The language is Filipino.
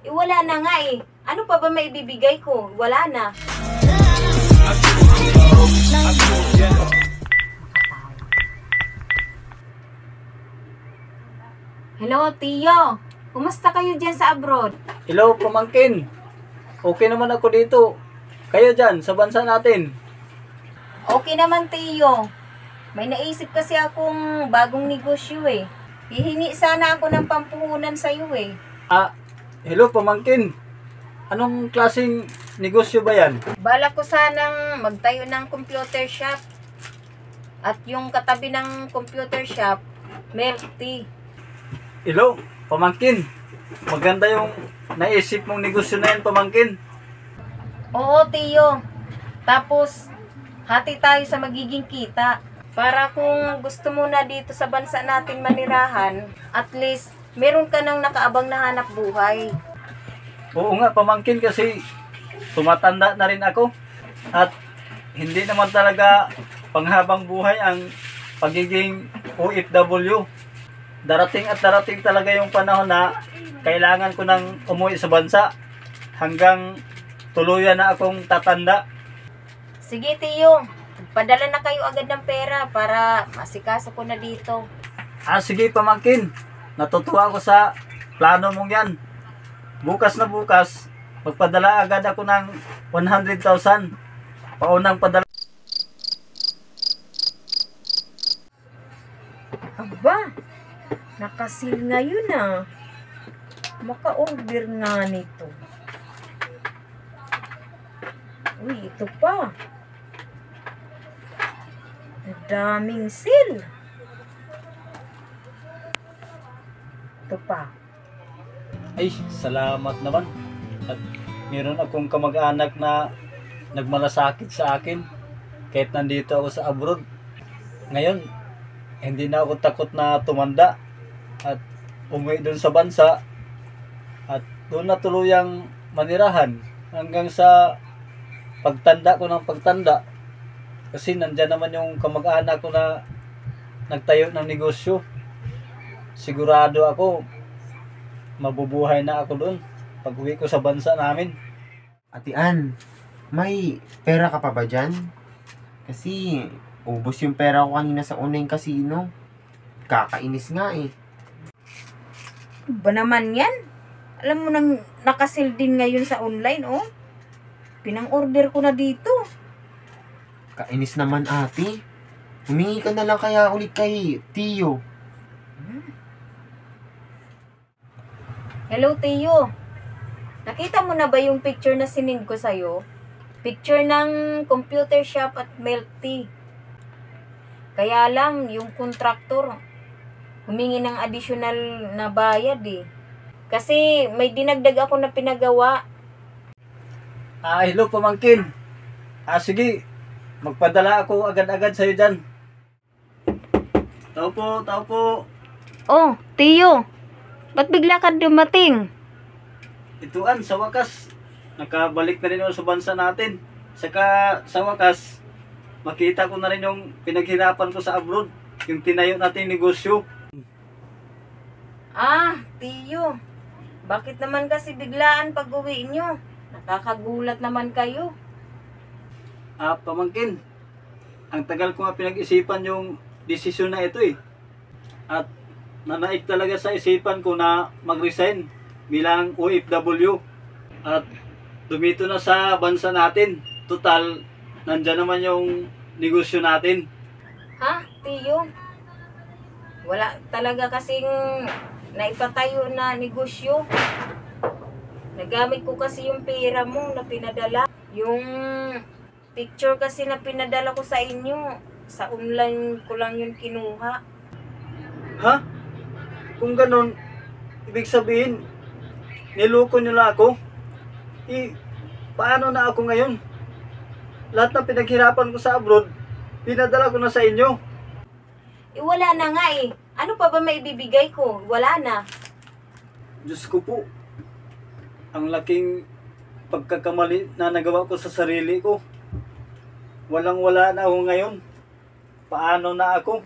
Wala na nga eh. Ano pa ba maibibigay ko? Wala na. Hello, Tiyo. Kumusta kayo dyan sa abroad? Hello, pamangkin. Okay naman ako dito. Kayo dyan, sa bansa natin. Okay naman, Tiyo. May naisip kasi akong bagong negosyo eh. Hihingi sana ako ng pampuhunan sa'yo eh. Hello, pamangkin. Anong klaseng negosyo ba yan? Balak ko sanang magtayo ng computer shop. At yung katabi ng computer shop, milk tea. Hello, pamangkin. Maganda yung naisip mong negosyo na yan, pamangkin. Oo, Tiyo. Tapos, hati tayo sa magiging kita. Para kung gusto mo na dito sa bansa natin manirahan, at least, meron ka nang nakaabang na hanap buhay. Oo nga, pamangkin, kasi tumatanda na rin ako. At hindi naman talaga panghabang buhay ang pagiging OFW. Darating at darating talaga yung panahon na kailangan ko nang umuwi sa bansa hanggang tuluyan na akong tatanda. Sige, Tiyo. Padala na kayo agad ng pera para masikaso ko na dito. Sige, pamangkin. Natutuwa ako sa plano mong yan. Bukas na bukas, magpadala agad ako ng 100,000. Paunang padala. Aba, nakasil ngayon ah. Maka-order nga nito. Uy, ito pa. Daming seal. Ito pa. Ay, salamat naman. At meron akong kamag-anak na nagmalasakit sa akin kahit nandito ako sa abroad. Ngayon, hindi na ako takot na tumanda at umuwi doon sa bansa at doon na tuluyang manirahan hanggang sa pagtanda ko ng pagtanda. Kasi nandyan naman yung kamag-anak ko na nagtayo ng negosyo. Sigurado ako, mabubuhay na ako doon pag uwi ko sa bansa namin. Ate Ann, may pera ka pa ba dyan? Kasi ubos yung pera ko kanina sa unang casino. Kakainis nga eh. Ba naman yan? Alam mo nang nakasil din ngayon sa online, oh. Pinang-order ko na dito. Kainis naman ate. Humingi ka na lang kaya ulit kay Tiyo. Hello, Tiyo. Nakita mo na ba yung picture na sinend ko sa'yo? Picture ng computer shop at milk tea. Kaya lang, yung contractor, humingi ng additional na bayad eh. Kasi may dinagdag ako na pinagawa. Hello pamangkin. Sige, magpadala ako agad-agad sa'yo dyan. Tao po. Oh, Tiyo. Ba't bigla ka dumating? Ituan, sa wakas, nakabalik na rin ako sa bansa natin. Saka sa wakas, makita ko na rin yung pinaghirapan ko sa abroad. Yung tinayo nating negosyo. Tiyo. Bakit naman kasi biglaan pag-uwi nyo? Nakakagulat naman kayo. Pamangkin, ang tagal ko nga pinag-isipan yung desisyon na ito eh. At nanaig talaga sa isipan ko na mag-resign bilang OFW. At dumito na sa bansa natin. Total, nandyan naman yung negosyo natin. Tiyo? Wala talaga kasing naipatayo na negosyo. Nagamit ko kasi yung pera mo na pinadala. Yung picture kasi na pinadala ko sa inyo, sa online ko lang yun kinuha. Kung ganun, ibig sabihin, niloko nyo na ako? Paano na ako ngayon? Lahat ng pinaghirapan ko sa abroad, pinadala ko na sa inyo. Wala na nga eh. Ano pa ba maibibigay ko? Wala na. Diyos ko po, ang laking pagkakamali na nagawa ko sa sarili ko. Walang-wala na ako ngayon. Paano na ako?